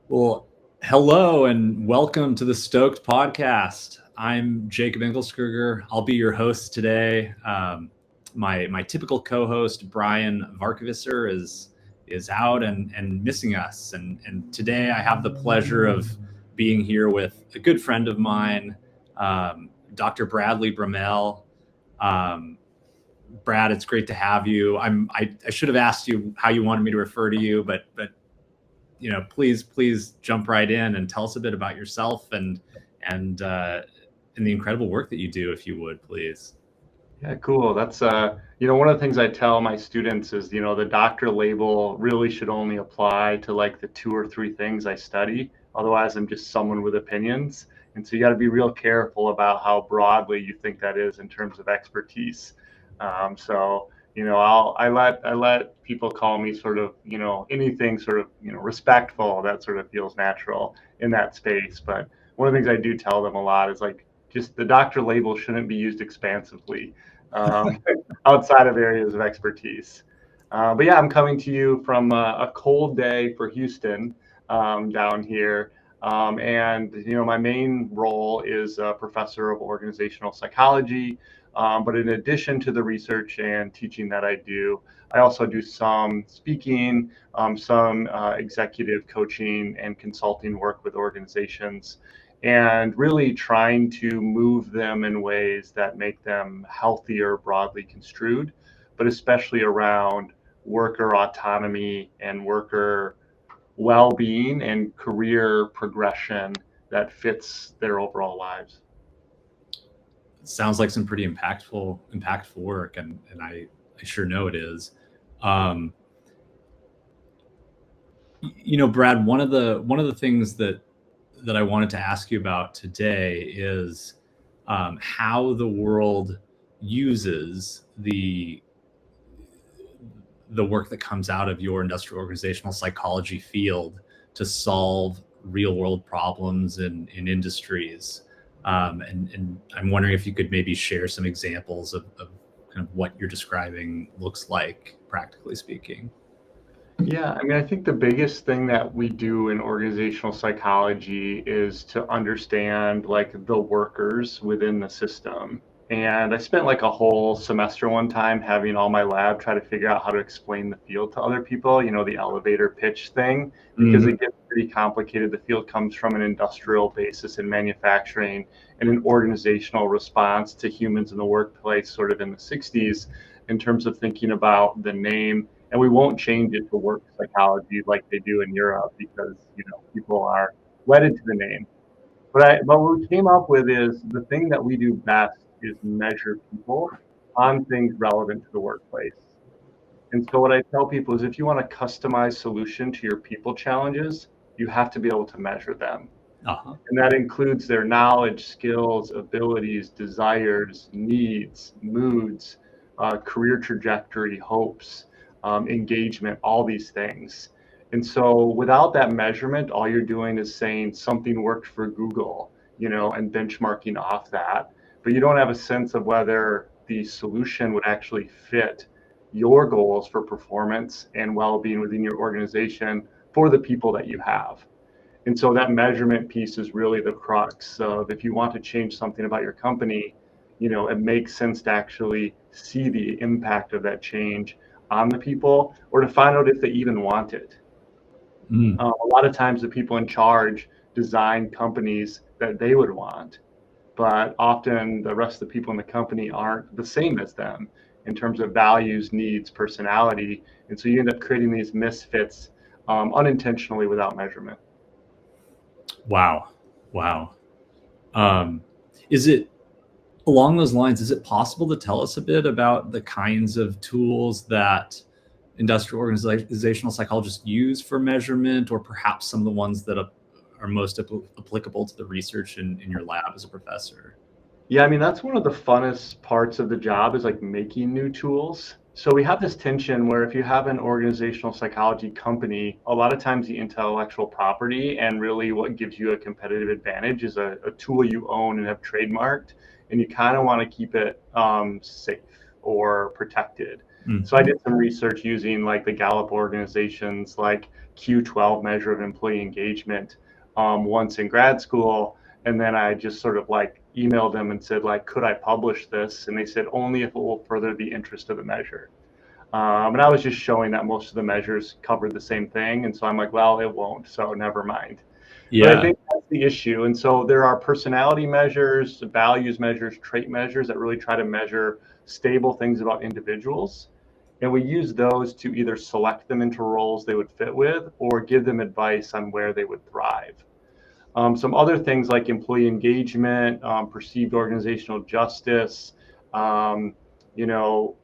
Well, hello and welcome to the Stoked podcast. I'm Jacob Engelskirger. I'll be your host today. My typical co-host Brian Varkevisser is out and missing us. And today I have the pleasure of being here with a good friend of mine, Dr. Bradley Brummel. Um, Brad, it's great to have you. I should have asked you how you wanted me to refer to you, but please jump right in and tell us a bit about yourself and the incredible work that you do, if you would, please. Yeah, cool. That's one of the things I tell my students is, the doctor label really should only apply to like the two or three things I study. Otherwise, I'm just someone with opinions. And so you got to be real careful about how broadly you think that is in terms of expertise. I let people call me sort of, anything sort of, respectful that sort of feels natural in that space. But one of the things I do tell them a lot is like, just the doctor label shouldn't be used expansively um, outside of areas of expertise. But yeah, I'm coming to you from a cold day for Houston down here. And my main role is a professor of organizational psychology. But in addition to the research and teaching that I do, I also do some speaking, some executive coaching and consulting work with organizations, and really trying to move them in ways that make them healthier broadly construed, but especially around worker autonomy and worker well-being and career progression that fits their overall lives. It sounds like some pretty impactful work, and I sure know it is. Um, Brad, one of the things that I wanted to ask you about today is how the world uses the work that comes out of your industrial organizational psychology field to solve real world problems in industries. And I'm wondering if you could maybe share some examples of kind of what you're describing looks like, practically speaking. Yeah, I mean, I think the biggest thing that we do in organizational psychology is to understand like the workers within the system. And I spent like a whole semester one time having all my lab try to figure out how to explain the field to other people, the elevator pitch thing, because Mm-hmm. it gets pretty complicated. The field comes from an industrial basis in manufacturing and an organizational response to humans in the workplace, sort of in the 60s, in terms of thinking about the name. And we won't change it to work psychology like they do in Europe because people are wedded to the name. But what we came up with is the thing that we do best is measure people on things relevant to the workplace. And so what I tell people is if you want a customized solution to your people challenges, you have to be able to measure them. Uh-huh. And that includes their knowledge, skills, abilities, desires, needs, moods, career trajectory, hopes, engagement, all these things. And so without that measurement, all you're doing is saying something worked for Google, and benchmarking off that. But you don't have a sense of whether the solution would actually fit your goals for performance and well-being within your organization for the people that you have. And so that measurement piece is really the crux of if you want to change something about your company, it makes sense to actually see the impact of that change on the people or to find out if they even want it. Mm. A lot of times the people in charge design companies that they would want, but often the rest of the people in the company aren't the same as them in terms of values, needs, personality. And so you end up creating these misfits unintentionally without measurement. Wow. Wow. Um, is it along those lines, is it possible to tell us a bit about the kinds of tools that industrial organizational psychologists use for measurement, or perhaps some of the ones that are most applicable to the research in your lab as a professor? Yeah, I mean, that's one of the funnest parts of the job is like making new tools. So we have this tension where if you have an organizational psychology company, a lot of times the intellectual property and really what gives you a competitive advantage is a tool you own and have trademarked, and you kind of want to keep it safe or protected. Mm. So I did some research using like the Gallup organizations, like Q12 measure of employee engagement, once in grad school. And then I just sort of like emailed them and said, like, could I publish this? And they said, only if it will further the interest of the measure. And I was just showing that most of the measures covered the same thing. And so I'm like, well, it won't, so never mind. But I Yeah. think that's the issue. And so there are personality measures, values measures, trait measures that really try to measure stable things about individuals. And we use those to either select them into roles they would fit with or give them advice on where they would thrive. Some other things like employee engagement, perceived organizational justice, um, you know,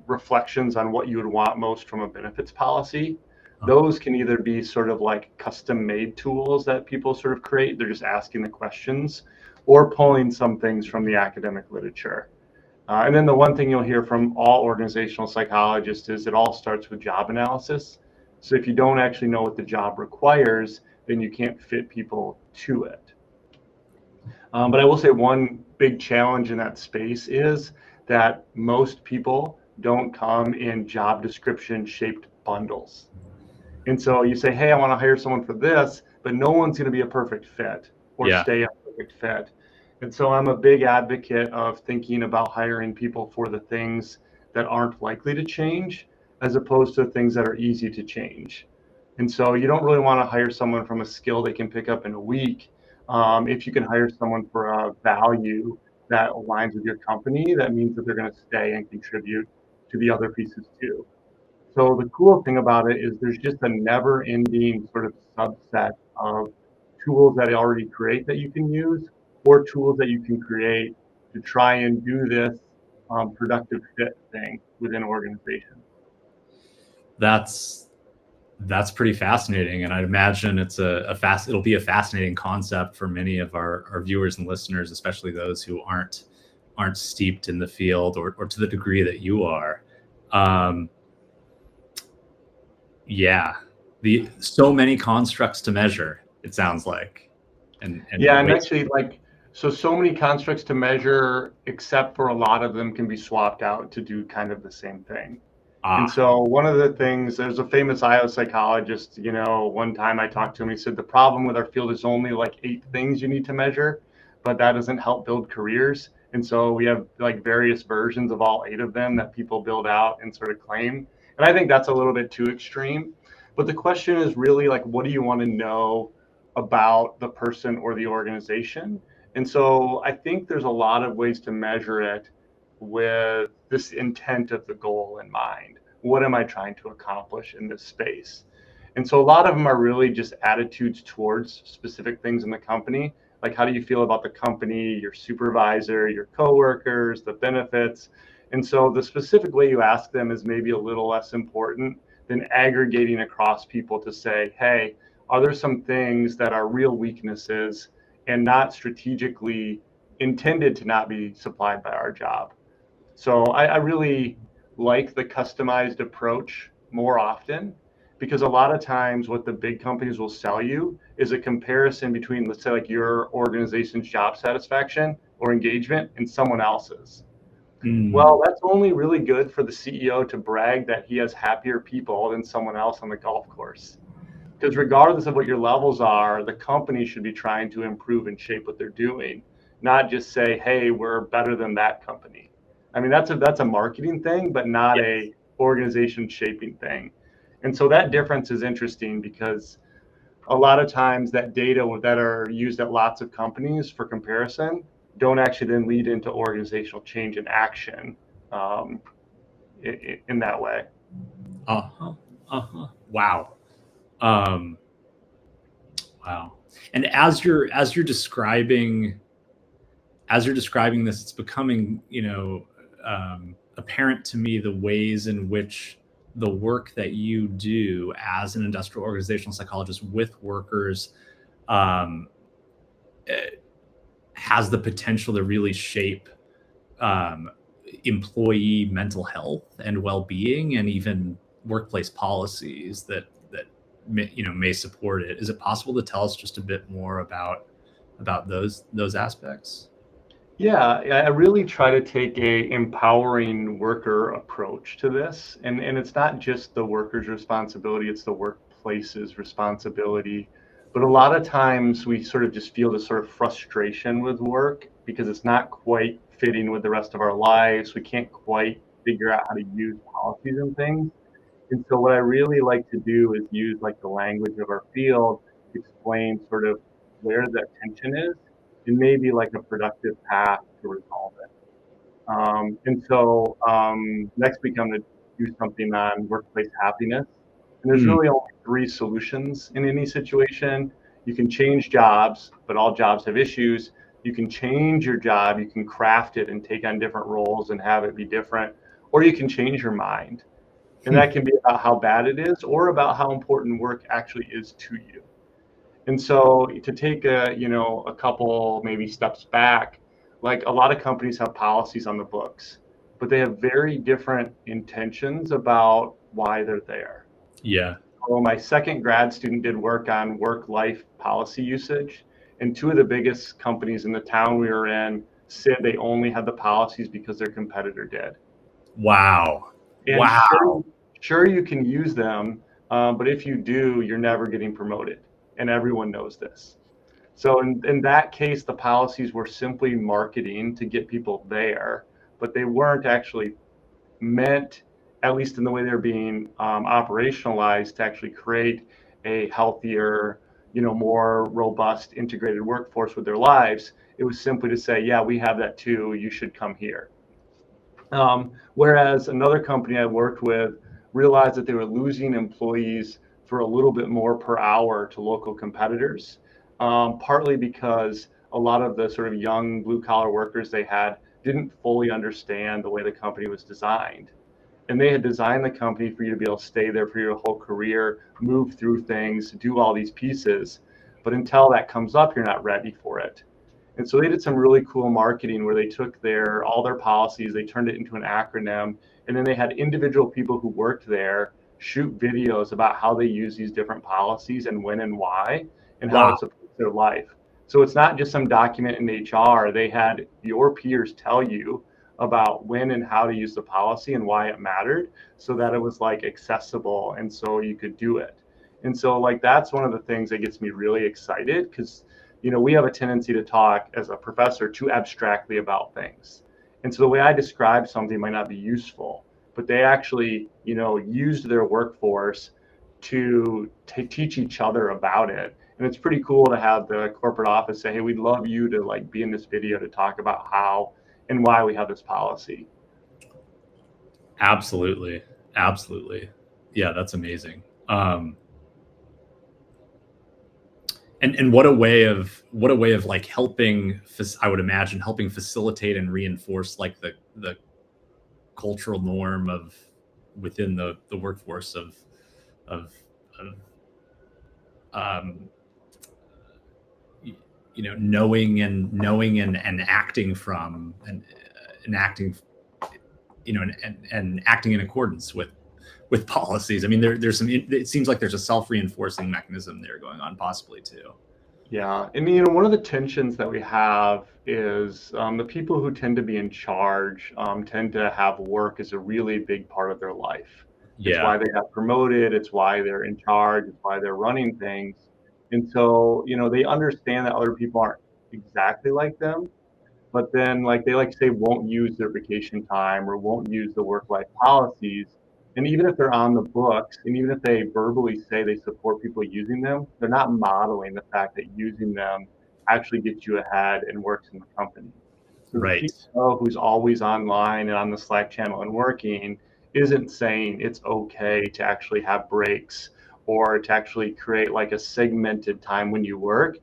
reflections on what you would want most from a benefits policy. Those can either be sort of like custom made tools that people sort of create, they're just asking the questions, or pulling some things from the academic literature. And then the one thing you'll hear from all organizational psychologists is it all starts with job analysis. So if you don't actually know what the job requires, then you can't fit people to it. But I will say one big challenge in that space is that most people don't come in job description shaped bundles. And so you say, hey, I want to hire someone for this, but no one's going to be a perfect fit or Yeah. stay a perfect fit. And so I'm a big advocate of thinking about hiring people for the things that aren't likely to change as opposed to things that are easy to change. And so you don't really want to hire someone from a skill they can pick up in a week. If you can hire someone for a value that aligns with your company, that means that they're going to stay and contribute to the other pieces too. So the cool thing about it is there's just a never-ending sort of subset of tools that I already create that you can use, or tools that you can create to try and do this productive fit thing within an organization. That's pretty fascinating, and I'd imagine it'll be a fascinating concept for many of our viewers and listeners, especially those who aren't steeped in the field or to the degree that you are. Yeah, so many constructs to measure, it sounds like. And Actually, like, so many constructs to measure, except for a lot of them can be swapped out to do kind of the same thing. And so one of the things, there's a famous IO psychologist, one time I talked to him, he said, the problem with our field is only like 8 things you need to measure, but that doesn't help build careers. And so we have like various versions of all 8 of them that people build out and sort of claim. And I think that's a little bit too extreme. But the question is really like, what do you want to know about the person or the organization? And so I think there's a lot of ways to measure it with this intent of the goal in mind. What am I trying to accomplish in this space? And so a lot of them are really just attitudes towards specific things in the company. Like, how do you feel about the company, your supervisor, your coworkers, the benefits? And so the specific way you ask them is maybe a little less important than aggregating across people to say, hey, are there some things that are real weaknesses and not strategically intended to not be supplied by our job? So I really like the customized approach more often, because a lot of times what the big companies will sell you is a comparison between, let's say, like your organization's job satisfaction or engagement and someone else's. Well, that's only really good for the CEO to brag that he has happier people than someone else on the golf course. Because regardless of what your levels are, the company should be trying to improve and shape what they're doing, not just say, hey, we're better than that company. I mean, that's a marketing thing, but not a organization shaping thing. And so that difference is interesting, because a lot of times that data that are used at lots of companies for comparison don't actually then lead into organizational change and action in that way. Wow. Wow. And as you're describing this, it's becoming, apparent to me the ways in which the work that you do as an industrial organizational psychologist with workers has the potential to really shape employee mental health and well-being, and even workplace policies that may support it. Is it possible to tell us just a bit more about those aspects? Yeah, I really try to take a empowering worker approach to this. And it's not just the worker's responsibility, it's the workplace's responsibility. But a lot of times we sort of just feel this sort of frustration with work because it's not quite fitting with the rest of our lives. We can't quite figure out how to use policies and things. And so what I really like to do is use like the language of our field to explain sort of where that tension is and maybe like a productive path to resolve it. Next week I'm going to do something on workplace happiness. And there's Mm. really only three solutions in any situation. You can change jobs, but all jobs have issues. You can change your job, you can craft it and take on different roles and have it be different, or you can change your mind. And that can be about how bad it is or about how important work actually is to you. And so to take a couple maybe steps back, like a lot of companies have policies on the books, but they have very different intentions about why they're there. Yeah. So my second grad student did work on work-life policy usage, and two of the biggest companies in the town we were in said they only had the policies because their competitor did. Wow. And Wow. sure you can use them, but if you do, you're never getting promoted, and everyone knows this. So in that case, the policies were simply marketing to get people there, but they weren't actually meant, at least in the way they're being operationalized, to actually create a healthier, more robust, integrated workforce with their lives. It was simply to say, yeah, we have that too. You should come here. Whereas another company I worked with realized that they were losing employees for a little bit more per hour to local competitors, partly because a lot of the sort of young blue collar workers they had didn't fully understand the way the company was designed. And they had designed the company for you to be able to stay there for your whole career, move through things, do all these pieces. But until that comes up, you're not ready for it. And so they did some really cool marketing where they took all their policies, they turned it into an acronym, and then they had individual people who worked there shoot videos about how they use these different policies and when and why, and how Wow. it supports their life. So it's not just some document in HR. They had your peers tell you about when and how to use the policy and why it mattered so that it was like accessible and so you could do it. And so like that's one of the things that gets me really excited because we have a tendency to talk as a professor too abstractly about things. And so the way I describe something might not be useful, but they actually, used their workforce to teach each other about it. And it's pretty cool to have the corporate office say, hey, we'd love you to like be in this video to talk about how and why we have this policy. Absolutely. Absolutely. Yeah, that's amazing. And what a way of like helping, I would imagine, helping facilitate and reinforce like the cultural norm of within the workforce of, of um, knowing and acting from and acting, and acting in accordance with policies. I mean, there's some, it seems like there's a self-reinforcing mechanism there going on possibly too. Yeah, and one of the tensions that we have is the people who tend to be in charge tend to have work as a really big part of their life. It's Yeah. why they got promoted. It's why they're in charge. It's why they're running things. And so, they understand that other people aren't exactly like them, but then like they like say won't use their vacation time or won't use the work-life policies. And even if they're on the books, and even if they verbally say they support people using them, they're not modeling the fact that using them actually gets you ahead and works in the company. So the Right. CEO who's always online and on the Slack channel and working isn't saying it's okay to actually have breaks or to actually create like a segmented time when you work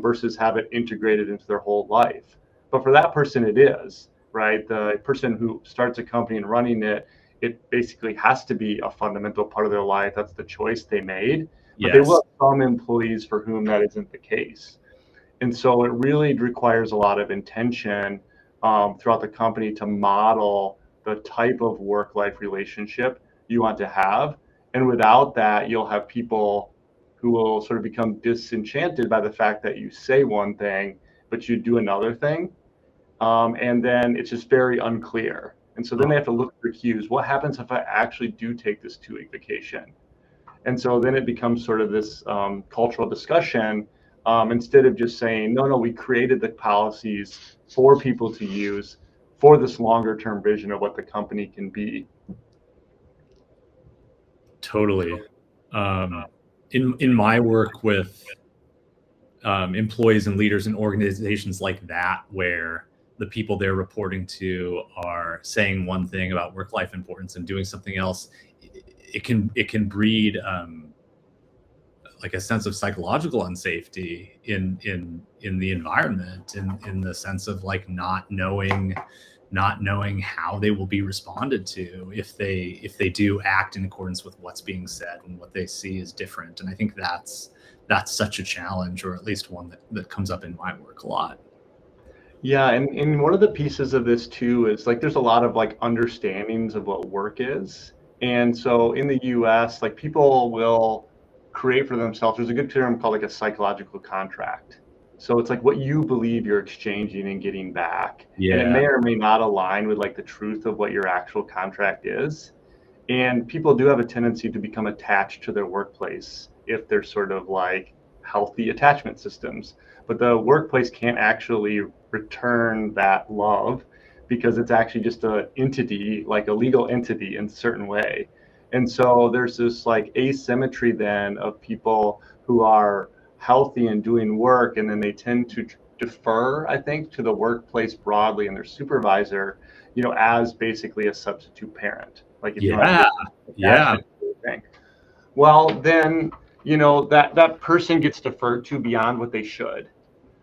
versus have it integrated into their whole life. But for that person, it is, right? The person who starts a company and running it, it basically has to be a fundamental part of their life. That's the choice they made. But they will Yes. have some employees for whom that isn't the case. And so it really requires a lot of intention throughout the company to model the type of work-life relationship you want to have. And without that, you'll have people who will sort of become disenchanted by the fact that you say one thing, but you do another thing. and then it's just very unclear. And so then they have to look for cues. What happens if I actually do take this 2-week vacation? And so then it becomes sort of this cultural discussion, instead of just saying, no, we created the policies for people to use for this longer term vision of what the company can be. Totally. In my work with employees and leaders in organizations like that, where the people they're reporting to are saying one thing about work-life importance and doing something else, it can breed like a sense of psychological unsafety in the environment, in the sense of like not knowing how they will be responded to if they do act in accordance with what's being said and what they see is different. And I think that's such a challenge, or at least one that comes up in my work a lot. Yeah, and one of the pieces of this too is like there's a lot of like understandings of what work is. And so in the US, like people will create for themselves, there's a good term called like a psychological contract. So it's like what you believe you're exchanging and getting back. And it Yeah. may or may not align with like the truth of what your actual contract is. And people do have a tendency to become attached to their workplace if they're sort of like healthy attachment systems. But the workplace can't actually return that love because it's actually just an entity, like a legal entity in a certain way. And so there's this like asymmetry then of people who are healthy and doing work, and then they tend to defer, I think, to the workplace broadly and their supervisor, as basically a substitute parent. Like if you want to thing. Well, then, that person gets deferred to beyond what they should.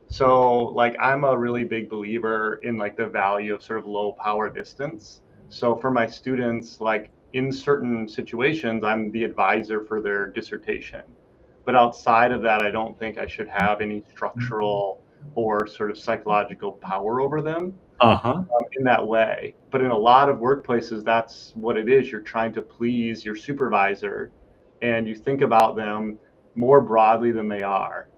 So like I'm a really big believer in like the value of sort of low power distance. So for my students, like in certain situations, I'm the advisor for their dissertation. But outside of that, I don't think I should have any structural or sort of psychological power over them in that way. But in a lot of workplaces, that's what it is. You're trying to please your supervisor, and you think about them more broadly than they are.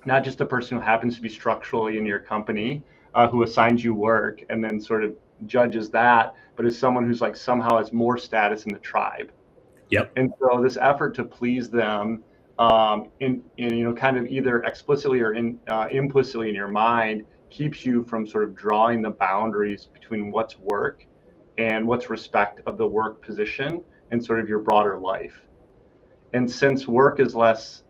Not just a person who happens to be structurally in your company, who assigns you work and then sort of judges that, but as someone who's like somehow has more status in the tribe. Yep. And so this effort to please them, in kind of either explicitly or implicitly in your mind, keeps you from sort of drawing the boundaries between what's work and what's respect of the work position and sort of your broader life. And since work is less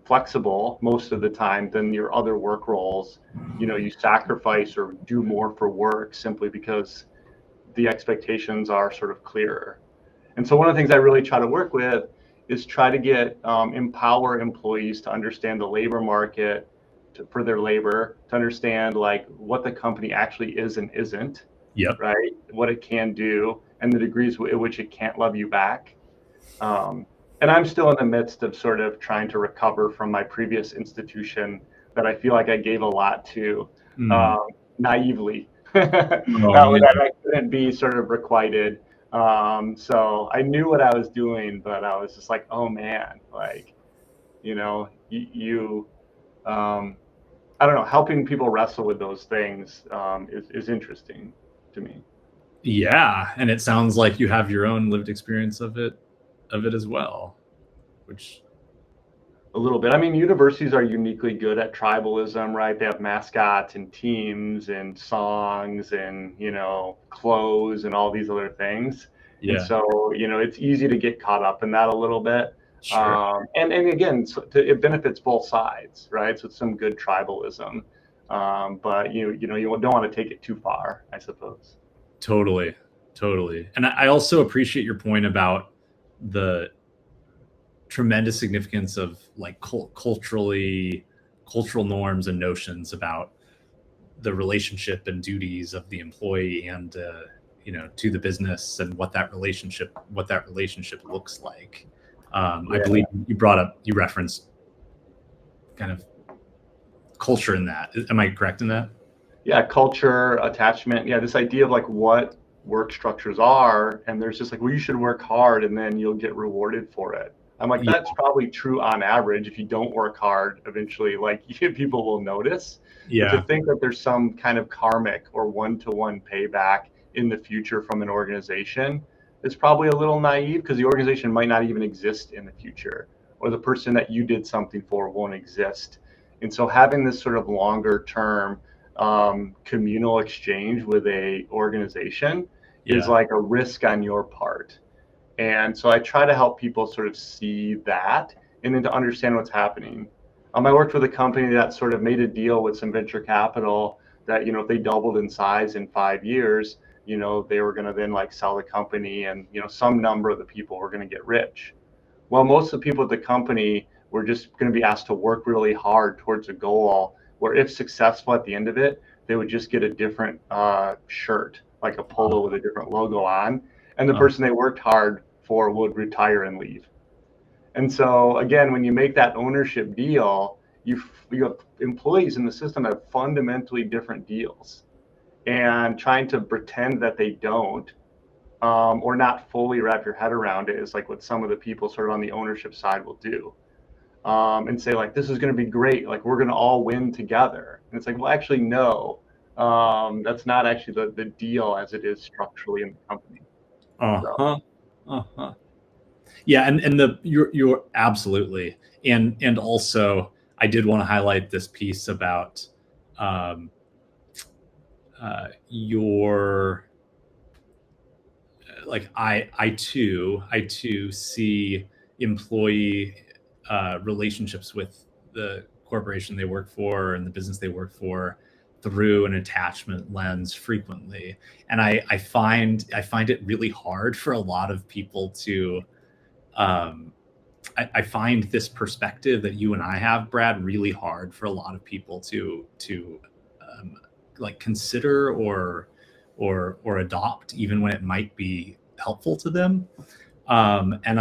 flexible most of the time than your other work roles, you sacrifice or do more for work simply because the expectations are sort of clearer. And so one of the things I really try to work with is try to get empower employees to understand the labor market for their labor, to understand like what the company actually is and isn't, right? What it can do and the degrees at which it can't love you back. And I'm still in the midst of sort of trying to recover from my previous institution that I feel like I gave a lot to naively. that I couldn't be sort of requited. So I knew what I was doing, but I was just like, oh man, like, I don't know, helping people wrestle with those things is interesting to me. Yeah, and it sounds like you have your own lived experience of it as well, which a little bit. I mean, universities are uniquely good at tribalism, right? They have mascots and teams and songs and, clothes and all these other things. Yeah. And so, it's easy to get caught up in that a little bit. Sure. And again, it benefits both sides, right? So it's some good tribalism. But you don't want to take it too far, I suppose. Totally. And I also appreciate your point about the tremendous significance of like cultural norms and notions about the relationship and duties of the employee and to the business, and what that relationship looks like. I believe you referenced kind of culture in that. Am I correct in that? Yeah, culture, attachment. Yeah, this idea of like what work structures are, and there's just like, well, you should work hard and then you'll get rewarded for it. I'm like, Yeah. that's probably true on average. If you don't work hard, eventually, like people will notice. But to Yeah. think that there's some kind of karmic or one-to-one payback in the future from an organization is probably a little naive, because the organization might not even exist in the future, or the person that you did something for won't exist. And so having this sort of longer term communal exchange with a organization is Yeah. like a risk on your part. And so I try to help people sort of see that and then to understand what's happening. I worked with a company that sort of made a deal with some venture capital that, if they doubled in size in 5 years, they were going to then like sell the company, and, some number of the people were going to get rich. Well, most of the people at the company were just going to be asked to work really hard towards a goal where, if successful at the end of it, they would just get a different shirt, like a polo with a different logo on. And the Uh, person they worked hard for would retire and leave. And so, again, when you make that ownership deal, you have employees in the system that have fundamentally different deals. And trying to pretend that they don't, or not fully wrap your head around it, is like what some of the people sort of on the ownership side will do, and say like, this is going to be great, like we're going to all win together. And it's like, well, actually, no, that's not actually the deal as it is structurally in the company. uh-huh. Uh-huh. Yeah, and you're absolutely. And also I did want to highlight this piece about um your like I too see employee relationships with the corporation they work for and the business they work for through an attachment lens frequently. And I find it really hard for a lot of people to I find this perspective that you and I have, Brad, really hard for a lot of people to like consider or adopt, even when it might be helpful to them. And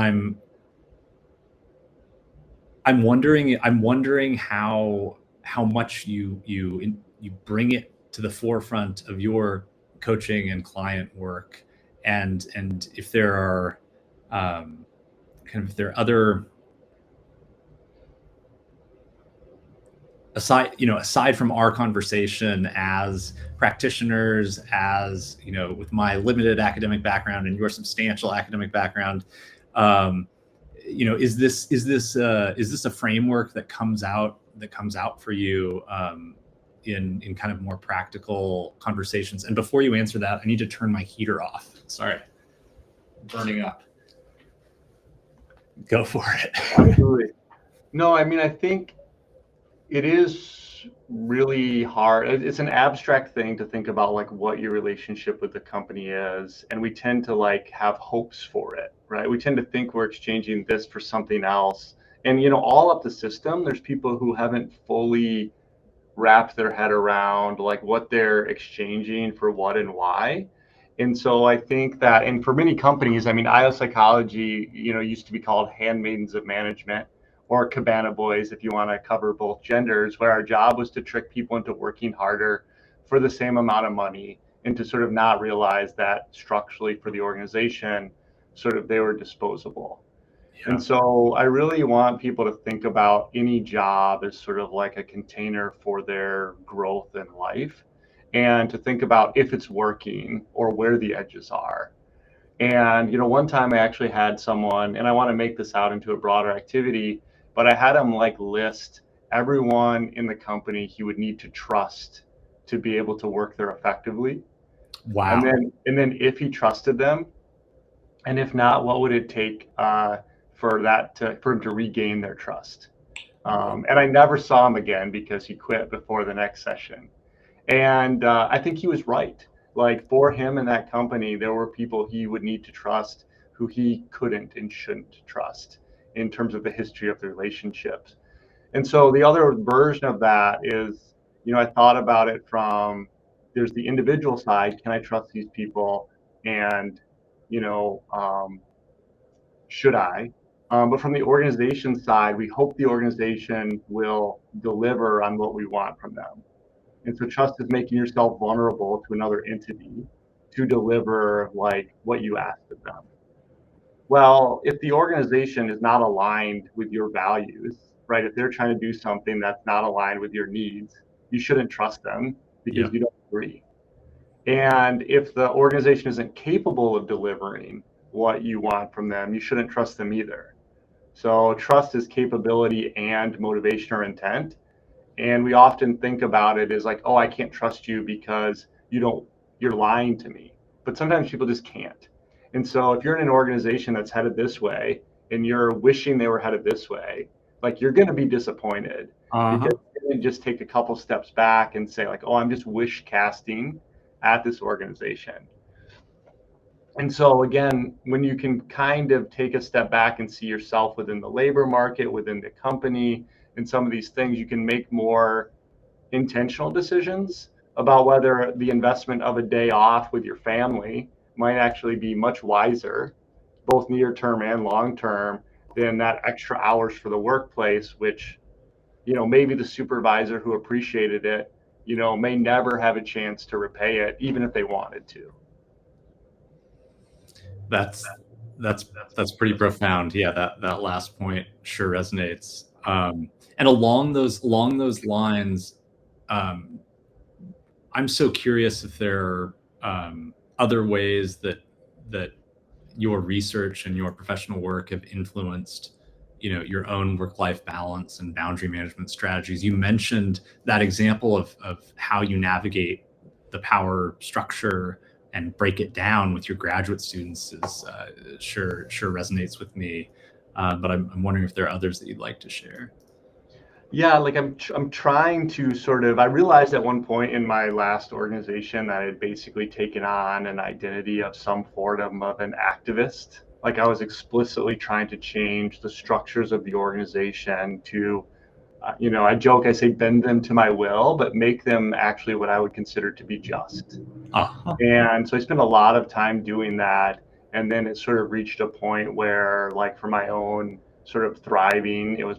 I'm wondering how much you bring it to the forefront of your coaching and client work, and if there are if there are other, aside from our conversation as practitioners, as with my limited academic background and your substantial academic background, um, is this a framework that comes out for you in kind of more practical conversations? And before you answer that, I need to turn my heater off. Sorry, burning up. Go for it. Absolutely. No, I mean, I think it is really hard. It's an abstract thing to think about, like what your relationship with the company is, and we tend to like have hopes for it, right? We tend to think we're exchanging this for something else. And all up the system, there's people who haven't fully wrapped their head around like what they're exchanging for what and why. And so I think that, and for many companies, I mean, IO psychology, used to be called handmaidens of management, or cabana boys, if you want to cover both genders, where our job was to trick people into working harder for the same amount of money, and to sort of not realize that structurally for the organization, sort of they were disposable. Yeah. And so I really want people to think about any job as sort of like a container for their growth in life, and to think about if it's working or where the edges are. And, one time I actually had someone, and I want to make this out into a broader activity, but I had him like list everyone in the company he would need to trust to be able to work there effectively. Wow. And then if he trusted them, and if not, what would it take for him to regain their trust? And I never saw him again because he quit before the next session. And I think he was right. Like, for him in that company, there were people he would need to trust who he couldn't and shouldn't trust in terms of the history of the relationships. And so the other version of that is, I thought about it from, there's the individual side. Can I trust these people? And, should I? But from the organization side, we hope the organization will deliver on what we want from them. And so trust is making yourself vulnerable to another entity to deliver like what you asked of them. Well, if the organization is not aligned with your values, right? If they're trying to do something that's not aligned with your needs, you shouldn't trust them Yeah. because you don't agree. And if the organization isn't capable of delivering what you want from them, you shouldn't trust them either. So trust is capability and motivation or intent. And we often think about it as like, oh, I can't trust you because you're lying to me. But sometimes people just can't. And so if you're in an organization that's headed this way and you're wishing they were headed this way, like you're going to be disappointed because Uh-huh. you didn't just take a couple steps back and say like, oh, I'm just wish casting at this organization. And so again, when you can kind of take a step back and see yourself within the labor market, within the company, and some of these things, you can make more intentional decisions about whether the investment of a day off with your family might actually be much wiser, both near term and long term, than that extra hours for the workplace, which, maybe the supervisor who appreciated it, may never have a chance to repay it, even if they wanted to. That's that's that's pretty profound. Yeah, that last point sure resonates. And along those lines, um, I'm so curious if there are other ways that your research and your professional work have influenced, your own work-life balance and boundary management strategies. You mentioned that example of how you navigate the power structure and break it down with your graduate students is sure resonates with me. But I'm wondering if there are others that you'd like to share. Yeah, like I'm trying to sort of, I realized at one point in my last organization that I had basically taken on an identity of some form of an activist. Like I was explicitly trying to change the structures of the organization to, I joke, I say bend them to my will, but make them actually what I would consider to be just. Uh-huh. And so I spent a lot of time doing that. And then it sort of reached a point where, like, for my own sort of thriving, it was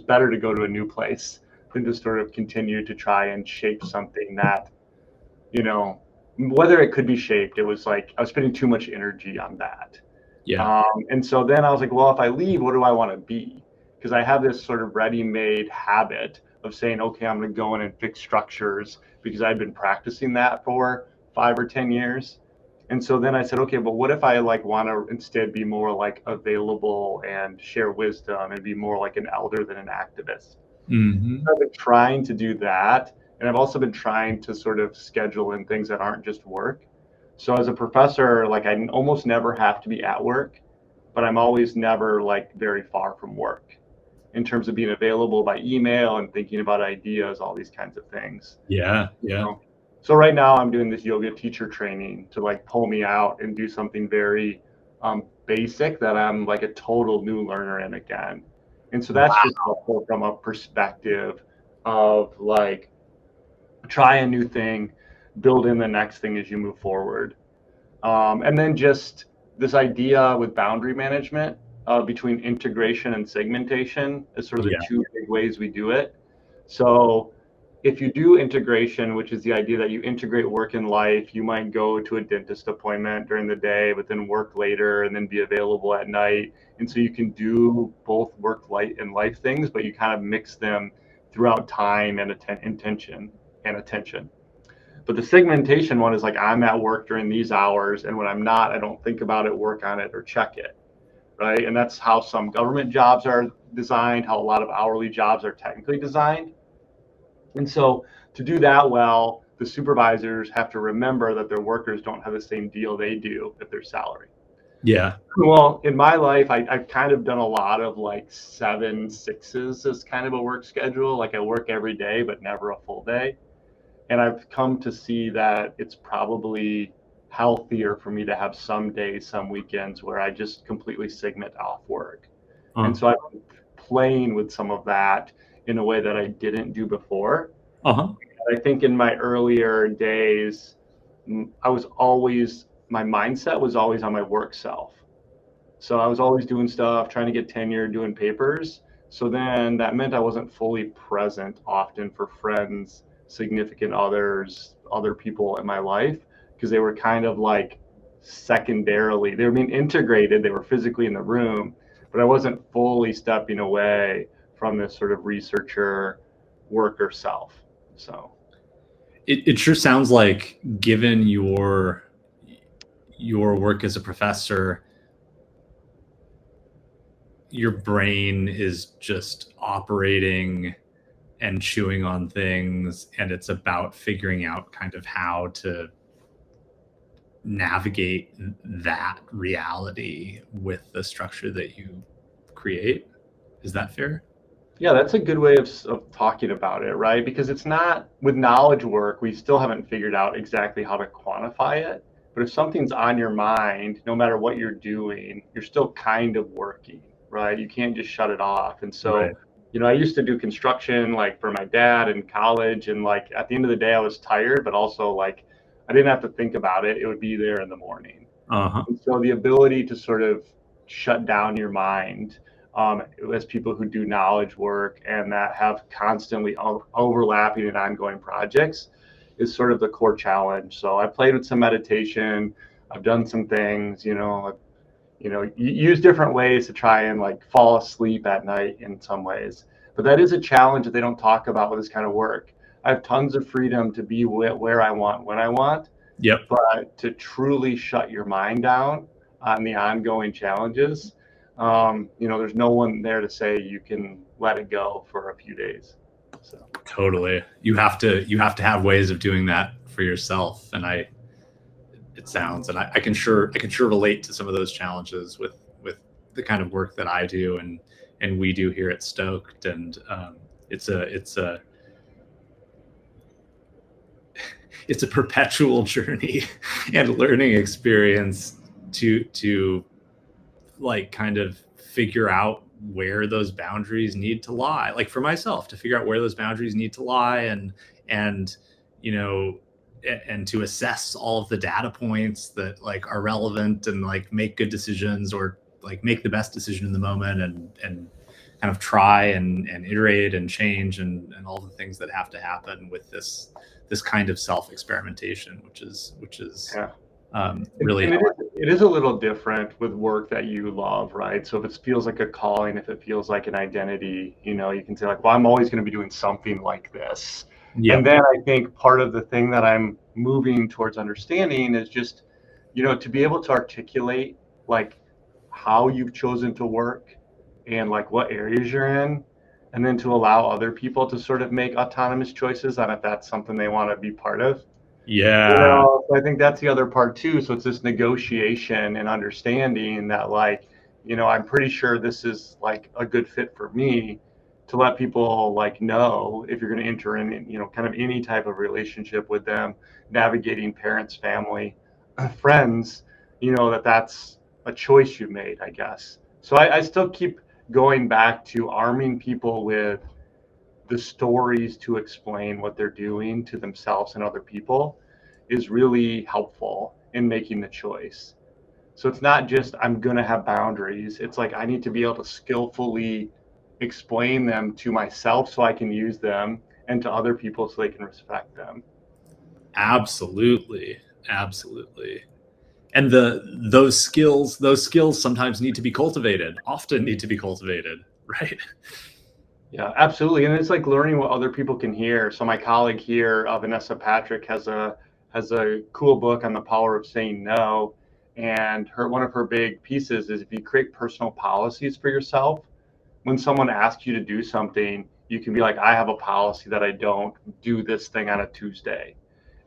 better to go to a new place than to sort of continue to try and shape something that, you know, whether it could be shaped, it was like I was spending too much energy on that. Yeah. And so then I was like, well, if I leave, what do I want to be? Because I have this sort of ready-made habit of saying, okay, I'm going to go in and fix structures because I've been practicing that for 5 or 10 years. And so then I said, okay, but what if I like want to instead be more like available and share wisdom and be more like an elder than an activist? Mm-hmm. I've been trying to do that. And I've also been trying to sort of schedule in things that aren't just work. So as a professor, like I almost never have to be at work, but I'm always never like very far from work in terms of being available by email and thinking about ideas, all these kinds of things. Yeah. You Yeah. know? So right now I'm doing this yoga teacher training to like pull me out and do something very basic that I'm like a total new learner in again. And so that's just helpful from a perspective of like try a new thing, build in the next thing as you move forward. And then just this idea with boundary management between integration and segmentation is sort of the Yeah. two big ways we do it. So if you do integration, which is the idea that you integrate work and life, you might go to a dentist appointment during the day, but then work later and then be available at night. And so you can do both work, life, and life things, but you kind of mix them throughout time and intention and attention. But the segmentation one is like I'm at work during these hours, and when I'm not, I don't think about it, work on it, or check it, right? And that's how some government jobs are designed, how a lot of hourly jobs are technically designed. And so to do that well, the supervisors have to remember that their workers don't have the same deal they do if they're salary. Yeah. Well, in my life, I've kind of done a lot of like 7/6s as kind of a work schedule. Like I work every day, but never a full day. And I've come to see that it's probably healthier for me to have some days, some weekends where I just completely segment off work. And so I've been playing with some of that in a way that I didn't do before. Uh-huh. I think in my earlier days, my mindset was always on my work self. So I was always doing stuff, trying to get tenure, doing papers. So then that meant I wasn't fully present often for friends, significant others, other people in my life, because they were kind of like secondarily. They were being integrated, they were physically in the room, but I wasn't fully stepping away from this sort of researcher worker self. So it sure sounds like, given your work as a professor, your brain is just operating and chewing on things, and it's about figuring out kind of how to navigate that reality with the structure that you create. Is that fair? yeah, that's a good way of talking about it, right? Because it's not, with knowledge work, we still haven't figured out exactly how to quantify it. But if something's on your mind, no matter what you're doing, you're still kind of working, right? You can't just shut it off. And so, Right. I used to do construction like for my dad in college. And like at the end of the day, I was tired, but also like I didn't have to think about it. It would be there in the morning. Uh-huh. And so the ability to sort of shut down your mind, as people who do knowledge work and that have constantly overlapping and ongoing projects is sort of the core challenge. So I played with some meditation. I've done some things, use different ways to try and like fall asleep at night in some ways. But that is a challenge that they don't talk about with this kind of work. I have tons of freedom to be where I want, when I want, Yep. but to truly shut your mind down on the ongoing challenges, there's no one there to say you can let it go for a few days. So Totally. You have to have ways of doing that for yourself. And I can sure relate to some of those challenges with the kind of work that I do and we do here at Stoked. And it's a perpetual journey and learning experience to like kind of figure out where those boundaries need to lie. Like for myself, to figure out where those boundaries need to lie, and to assess all of the data points that like are relevant, and like make good decisions, or like make the best decision in the moment, and kind of try and iterate and change, and all the things that have to happen with this kind of self-experimentation, which is yeah. Really. And it is a little different with work that you love, right? So if it feels like a calling, if it feels like an identity, you can say like, well, I'm always going to be doing something like this. Yeah. And then I think part of the thing that I'm moving towards understanding is just, to be able to articulate like how you've chosen to work and like what areas you're in, and then to allow other people to sort of make autonomous choices on if that's something they want to be part of. Yeah. So I think that's the other part too. So it's this negotiation and understanding that like, I'm pretty sure this is like a good fit for me, to let people like know if you're going to enter in, kind of any type of relationship with them, navigating parents, family, friends, that's a choice you made, I guess. So I still keep going back to arming people with the stories to explain what they're doing to themselves and other people is really helpful in making the choice. So it's not just I'm going to have boundaries. It's like I need to be able to skillfully explain them to myself so I can use them, and to other people so they can respect them. Absolutely. And those skills sometimes need to be cultivated, often need to be cultivated, right? Yeah, absolutely. And it's like learning what other people can hear. So my colleague here, Vanessa Patrick, has a cool book on the power of saying no. And one of her big pieces is if you create personal policies for yourself, when someone asks you to do something, you can be like, I have a policy that I don't do this thing on a Tuesday.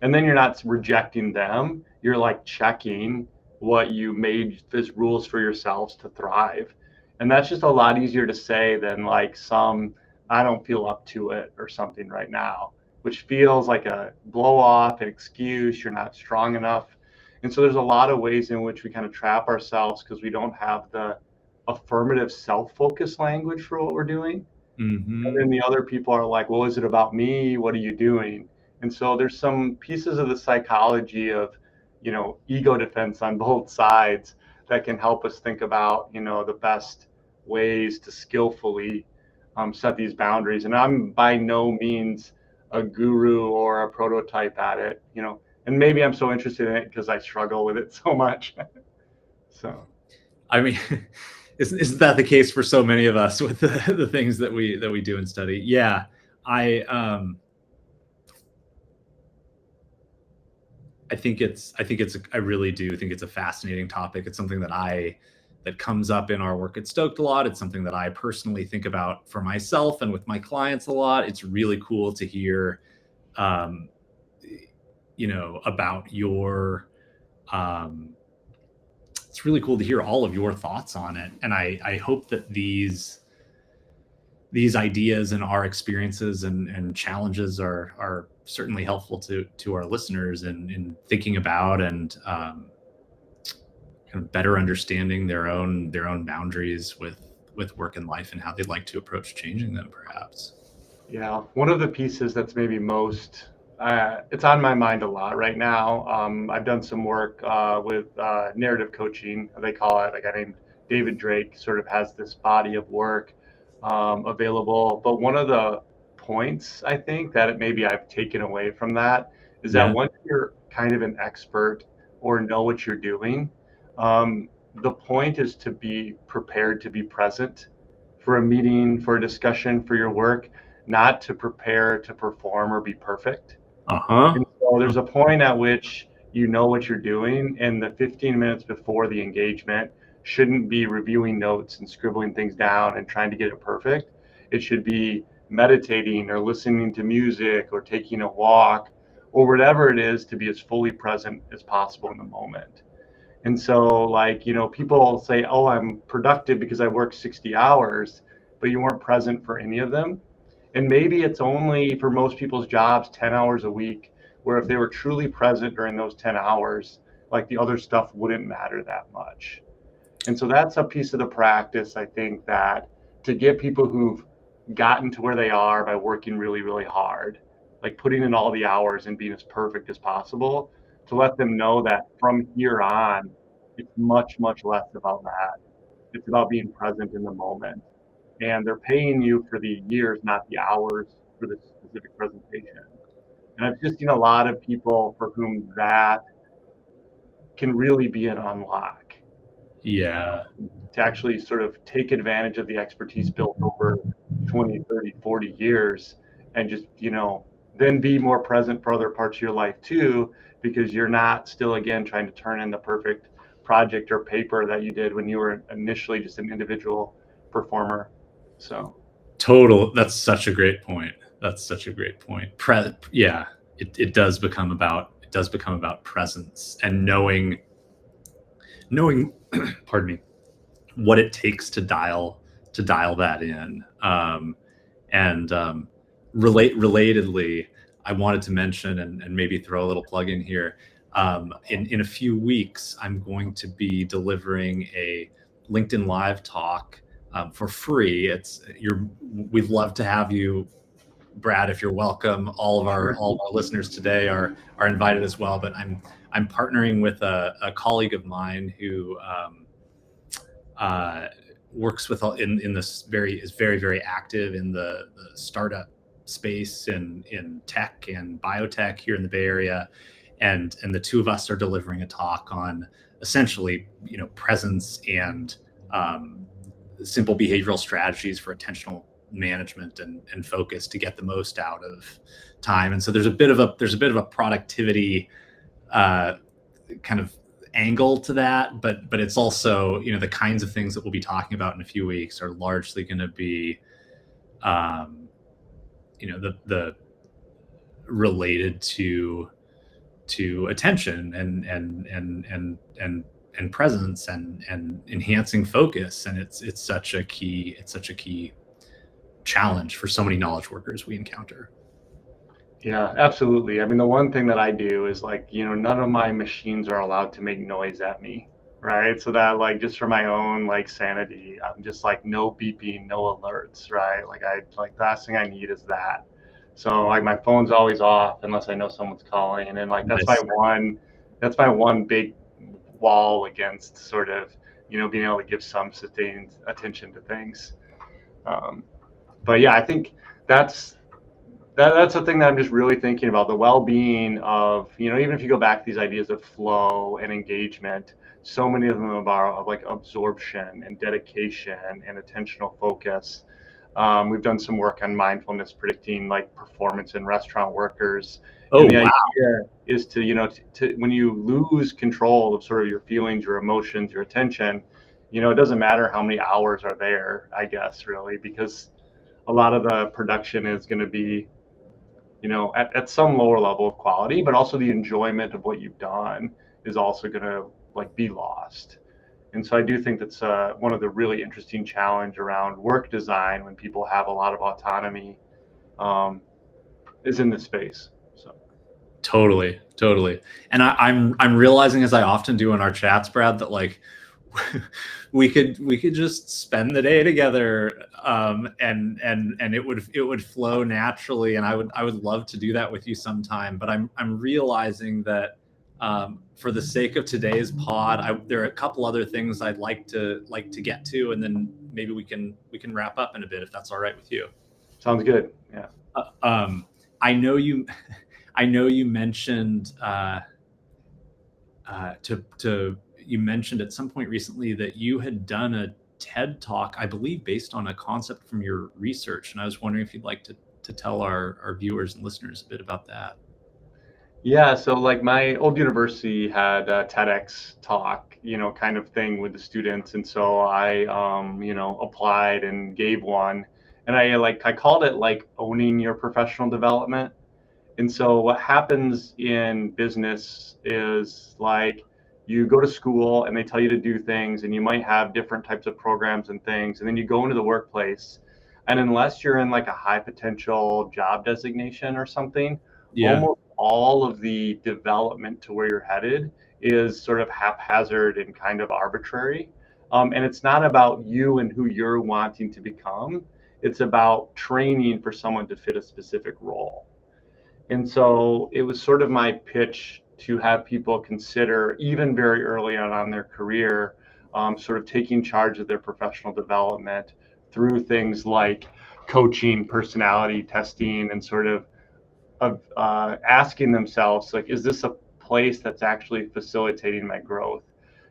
And then you're not rejecting them. You're like checking what you made as rules for yourselves to thrive. And that's just a lot easier to say than like I don't feel up to it or something right now, which feels like a blow off, an excuse, you're not strong enough. And so there's a lot of ways in which we kind of trap ourselves because we don't have the affirmative self-focused language for what we're doing. Mm-hmm. And then the other people are like, well, is it about me? What are you doing? And so there's some pieces of the psychology of, ego defense on both sides that can help us think about, the best ways to skillfully set these boundaries. And I'm by no means a guru or a prototype at it. And maybe I'm so interested in it because I struggle with it so much. So, I mean, isn't that the case for so many of us with the things that we do and study? Yeah, I really do think it's a fascinating topic. It's something that comes up in our work at Stoked a lot. It's something that I personally think about for myself and with my clients a lot. It's really cool to hear, about your, it's really cool to hear all of your thoughts on it. And I hope that these ideas and our experiences and challenges are certainly helpful to our listeners in thinking about and kind of better understanding their own boundaries with work and life and how they'd like to approach changing them, perhaps. yeah, one of the pieces that's maybe most it's on my mind a lot right now. I've done some work with narrative coaching, they call it. A guy named David Drake sort of has this body of work available. But one of the points I think that maybe I've taken away from that is that Yeah. once you're kind of an expert or know what you're doing, the point is to be prepared to be present for a meeting, for a discussion, for your work, not to prepare to perform or be perfect. And so there's a point at which you know what you're doing, and the 15 minutes before the engagement shouldn't be reviewing notes and scribbling things down and trying to get it perfect. It should be meditating or listening to music or taking a walk or whatever it is to be as fully present as possible in the moment. And so, like, people say, oh, I'm productive because I work 60 hours, but you weren't present for any of them. And maybe it's only for most people's jobs 10 hours a week, where if they were truly present during those 10 hours, like the other stuff wouldn't matter that much. And so that's a piece of the practice, I think, that to get people who've gotten to where they are by working really, really hard, like putting in all the hours and being as perfect as possible, to let them know that from here on, it's much, much less about that. It's about being present in the moment. And they're paying you for the years, not the hours for the specific presentation. And I've just seen a lot of people for whom that can really be an unlock. Yeah. To actually sort of take advantage of the expertise built over 20, 30, 40 years and just, then be more present for other parts of your life too, because you're not still, again, trying to turn in the perfect project or paper that you did when you were initially just an individual performer. So. That's such a great point. Yeah, it does become about presence and knowing, pardon me, what it takes to dial that in. Relatedly, I wanted to mention and maybe throw a little plug in here. In a few weeks, I'm going to be delivering a LinkedIn Live talk for free. We'd love to have you, Brad, if you're welcome. All of our listeners today are invited as well. But I'm partnering with a colleague of mine who works with in this is very, very active in the startup space in tech and biotech here in the Bay Area, and the two of us are delivering a talk on essentially presence and simple behavioral strategies for attentional management and focus to get the most out of time. And so there's a bit of a productivity kind of angle to that, but it's also the kinds of things that we'll be talking about in a few weeks are largely going to be the related to attention and presence and enhancing focus. And it's such a key challenge for so many knowledge workers we encounter. Yeah, absolutely. I mean, the one thing that I do is none of my machines are allowed to make noise at me, right? So that just for my own sanity, I'm just no beeping, no alerts, right? The last thing I need is that. So my phone's always off unless I know someone's calling, and that's my one big wall against sort of being able to give some sustained attention to things. But yeah, I think that's That's the thing that I'm just really thinking about, the well-being of, even if you go back to these ideas of flow and engagement, so many of them are about like absorption and dedication and attentional focus. We've done some work on mindfulness predicting like performance in restaurant workers. Oh, And the wow. idea is to, when you lose control of sort of your feelings, your emotions, your attention, it doesn't matter how many hours are there, I guess, really, because a lot of the production is going to be, at some lower level of quality, but also the enjoyment of what you've done is also going to like be lost. And so I do think that's one of the really interesting challenge around work design when people have a lot of autonomy, is in this space. So Totally. And I'm realizing, as I often do in our chats, Brad, that like we could just spend the day together, and it would flow naturally, and I would love to do that with you sometime. But I'm realizing that, for the sake of today's pod, there are a couple other things I'd like to get to, and then maybe we can wrap up in a bit, if that's all right with you. sounds good. Yeah. I know you mentioned, you mentioned at some point recently that you had done a TED talk, I believe, based on a concept from your research, and I was wondering if you'd like to tell our viewers and listeners a bit about that. Yeah, so like my old university had a TEDx talk, kind of thing with the students, and so I, applied and gave one, and I called it like owning your professional development. And so what happens in business is like you go to school and they tell you to do things, and you might have different types of programs and things, and then you go into the workplace, and unless you're in like a high potential job designation or something, Yeah. almost all of the development to where you're headed is sort of haphazard and kind of arbitrary. And it's not about you and who you're wanting to become. It's about training for someone to fit a specific role. And so it was sort of my pitch to have people consider, even very early on their career, sort of taking charge of their professional development through things like coaching, personality testing, and sort of asking themselves, like, is this a place that's actually facilitating my growth?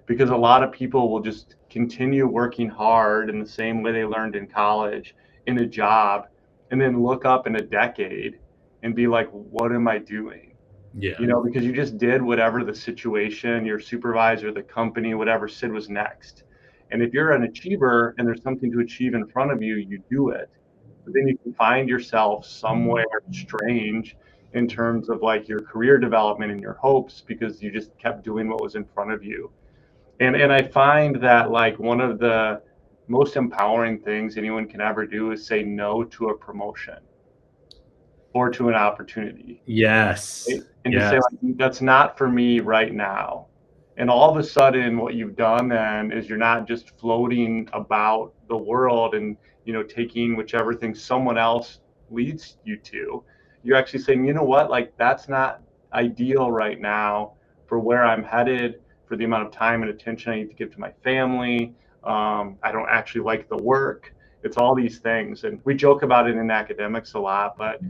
Because a lot of people will just continue working hard in the same way they learned in college, in a job, and then look up in a decade and be like, what am I doing? Yeah. Because you just did whatever the situation, your supervisor, the company, whatever said was next. And if you're an achiever and there's something to achieve in front of you, you do it. But then you can find yourself somewhere strange in terms of like your career development and your hopes, because you just kept doing what was in front of you. And I find that like one of the most empowering things anyone can ever do is say no to a promotion or to an opportunity. Yes. Right? And just say, Yes. like, that's not for me right now. And all of a sudden, what you've done then is you're not just floating about the world and, taking whichever thing someone else leads you to. You're actually saying, you know what, like, that's not ideal right now for where I'm headed, for the amount of time and attention I need to give to my family. I don't actually like the work. It's all these things. And we joke about it in academics a lot, but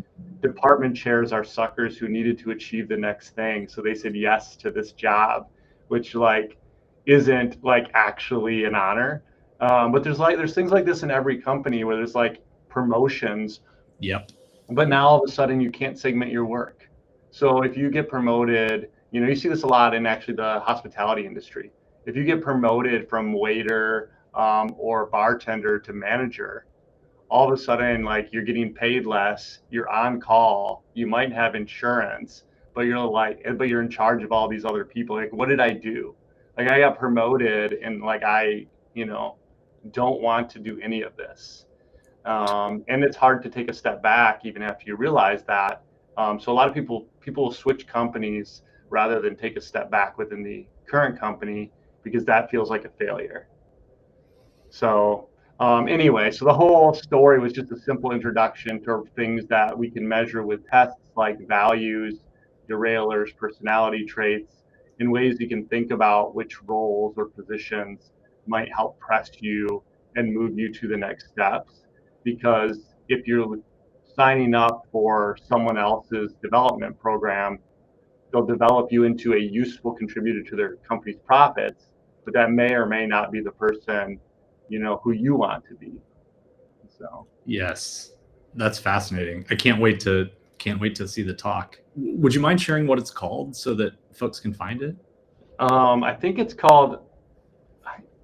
department chairs are suckers who needed to achieve the next thing, so they said yes to this job, which like isn't like actually an honor. But there's things like this in every company where there's like promotions, Yep. but now all of a sudden you can't segment your work. So if you get promoted, you see this a lot in actually the hospitality industry. If you get promoted from waiter, or bartender to manager, all of a sudden, like, you're getting paid less, you're on call, you might have insurance, but you're in charge of all these other people. Like, what did I do? Like, I got promoted and like don't want to do any of this. And it's hard to take a step back even after you realize that. So a lot of people will switch companies rather than take a step back within the current company because that feels like a failure. So anyway, so the whole story was just a simple introduction to things that we can measure with tests like values, derailers, personality traits, in ways you can think about which roles or positions might help press you and move you to the next steps. Because if you're signing up for someone else's development program, they'll develop you into a useful contributor to their company's profits, but that may or may not be the person, who you want to be. So Yes, that's fascinating. I can't wait to see the talk. Would you mind sharing what it's called so that folks can find it? I think it's called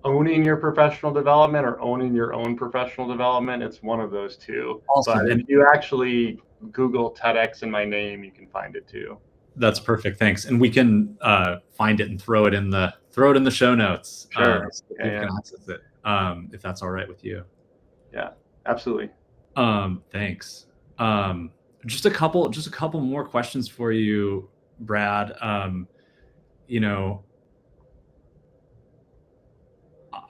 Owning Your Professional Development or Owning Your Own Professional Development. It's one of those two. Awesome. But if you actually Google TEDx and my name, you can find it too. That's perfect. Thanks. And we can find it and throw it in the show notes. Sure. So people can access it, if that's all right with you. Yeah, absolutely. Thanks. Just a couple more questions for you, Brad.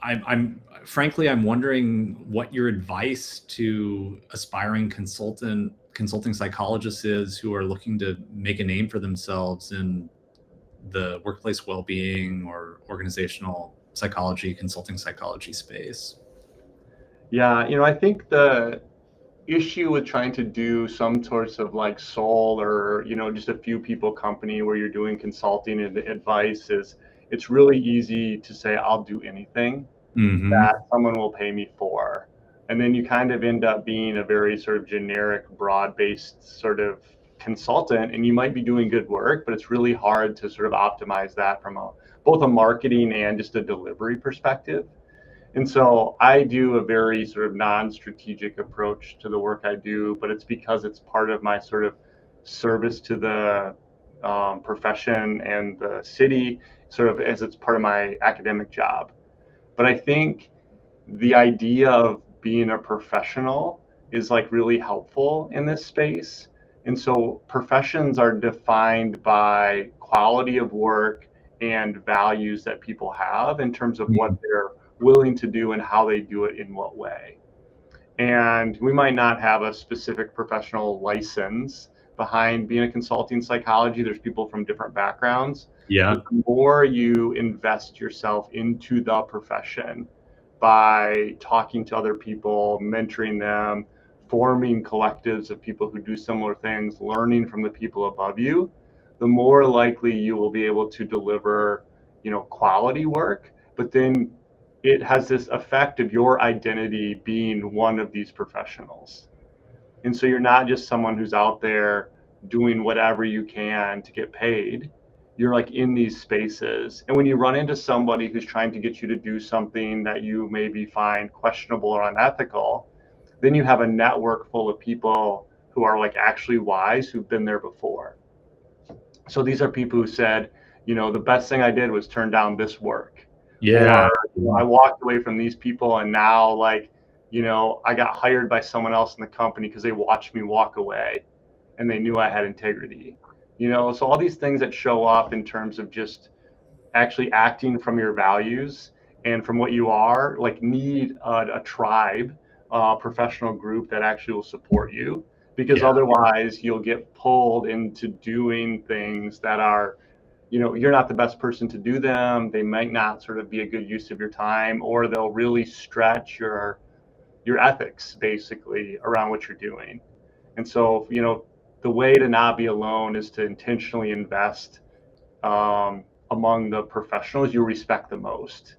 I'm frankly, I'm wondering what your advice to aspiring consulting psychologists is who are looking to make a name for themselves in the workplace well-being or organizational psychology, consulting psychology space. Yeah, I think the issue with trying to do some sorts of like sole or just a few people company where you're doing consulting and advice is it's really easy to say I'll do anything that someone will pay me for, and then you kind of end up being a very sort of generic, broad-based sort of consultant, and you might be doing good work, but it's really hard to sort of optimize that from both a marketing and just a delivery perspective. And so I do a very sort of non-strategic approach to the work I do, but it's because it's part of my sort of service to the profession and the city, sort of as it's part of my academic job. But I think the idea of being a professional is like really helpful in this space. And so professions are defined by quality of work and values that people have in terms of what they're willing to do and how they do it in what way. And we might not have a specific professional license behind being a consulting psychology. There's people from different backgrounds. Yeah. But the more you invest yourself into the profession by talking to other people, mentoring them, forming collectives of people who do similar things, learning from the people above you, the more likely you will be able to deliver, quality work. But then it has this effect of your identity being one of these professionals. And so you're not just someone who's out there doing whatever you can to get paid. You're like in these spaces. And when you run into somebody who's trying to get you to do something that you maybe find questionable or unethical, then you have a network full of people who are like actually wise, who've been there before. So these are people who said, the best thing I did was turn down this work. Yeah. Or I walked away from these people and now I got hired by someone else in the company because they watched me walk away and they knew I had integrity. So all these things that show up in terms of just actually acting from your values and from what you are, like need a tribe, professional group that actually will support you, because otherwise you'll get pulled into doing things that are, you're not the best person to do them. They might not sort of be a good use of your time, or they'll really stretch your ethics basically around what you're doing. And so, the way to not be alone is to intentionally invest among the professionals you respect the most,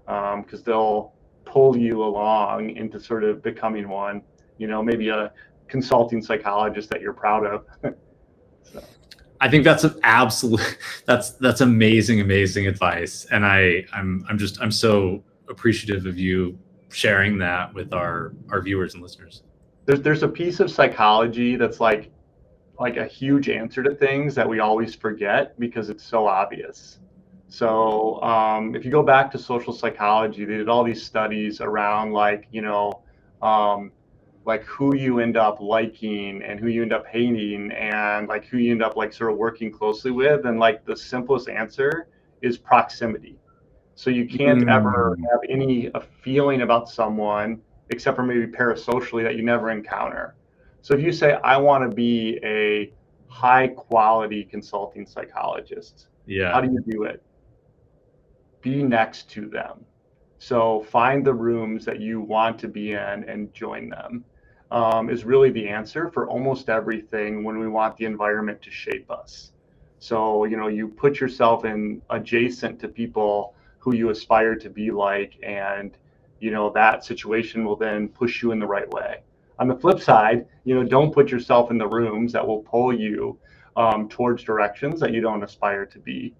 because they'll pull you along into sort of becoming one, maybe a consulting psychologist that you're proud of. So. I think that's an absolute, that's amazing advice. And I'm so appreciative of you sharing that with our viewers and listeners. There's a piece of psychology that's like a huge answer to things that we always forget because it's so obvious. So if you go back to social psychology, they did all these studies around like who you end up liking and who you end up hating and like who you end up like sort of working closely with. And like the simplest answer is proximity. So you can't ever have any feeling about someone except for maybe parasocially that you never encounter. So if you say, I want to be a high quality consulting psychologist, how do you do it? Be next to them. So find the rooms that you want to be in and join them. is really the answer for almost everything when we want the environment to shape us. So, you put yourself in adjacent to people who you aspire to be like, and, that situation will then push you in the right way. On the flip side, don't put yourself in the rooms that will pull you towards directions that you don't aspire to be.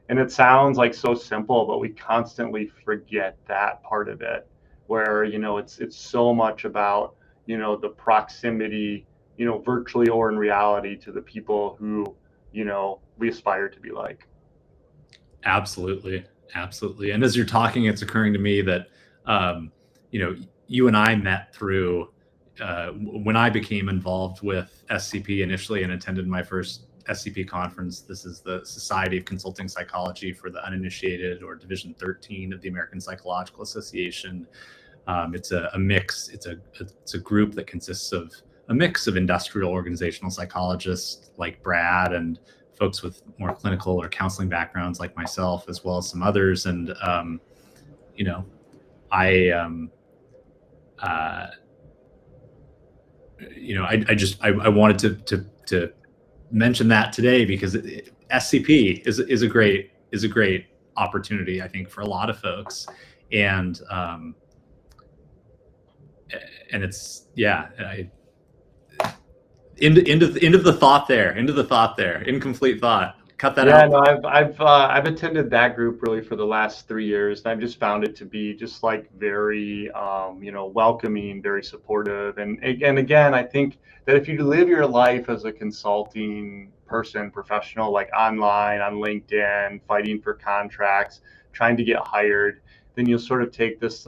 And it sounds like so simple, but we constantly forget that part of it, where it's so much about the proximity, virtually or in reality, to the people who we aspire to be like. Absolutely, absolutely. And as you're talking, it's occurring to me that you and I met through when I became involved with SCP initially and attended my first SCP conference. This is the Society of Consulting Psychology for the Uninitiated, or Division 13 of the American Psychological Association. It's a mix. It's a group that consists of a mix of industrial organizational psychologists like Brad and folks with more clinical or counseling backgrounds like myself, as well as some others. And I wanted to mention that today because SCP is a great opportunity, I think, for a lot of folks, and it's end of the thought there, incomplete thought. Cut that out. No, I've attended that group really for the last 3 years, and I've just found it to be just like very welcoming, very supportive, and again, I think that if you live your life as a consulting person, professional, like online, on LinkedIn, fighting for contracts, trying to get hired, then you'll sort of take this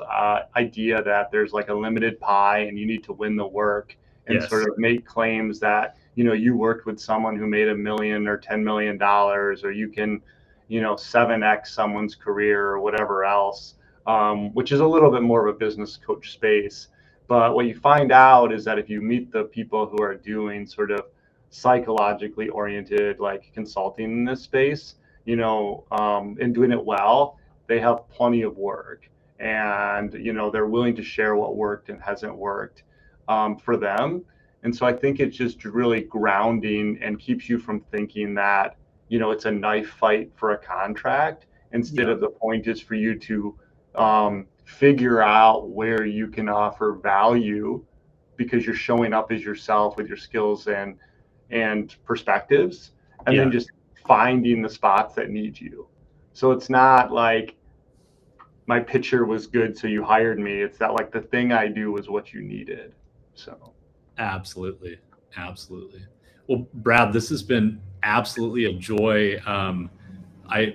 idea that there's like a limited pie and you need to win the work and Yes. sort of make claims that you worked with someone who made $1 million or $10 million, or you can 7x someone's career or whatever else, which is a little bit more of a business coach space. But what you find out is that if you meet the people who are doing sort of psychologically oriented like consulting in this space, and doing it well, they have plenty of work, and they're willing to share what worked and hasn't worked for them. And so I think it's just really grounding and keeps you from thinking that, it's a knife fight for a contract. Instead of the point is for you to figure out where you can offer value because you're showing up as yourself with your skills and perspectives, and then just finding the spots that need you. So it's not like my picture was good, so you hired me. It's that like the thing I do was what you needed. So. Absolutely. Well, Brad, this has been absolutely a joy.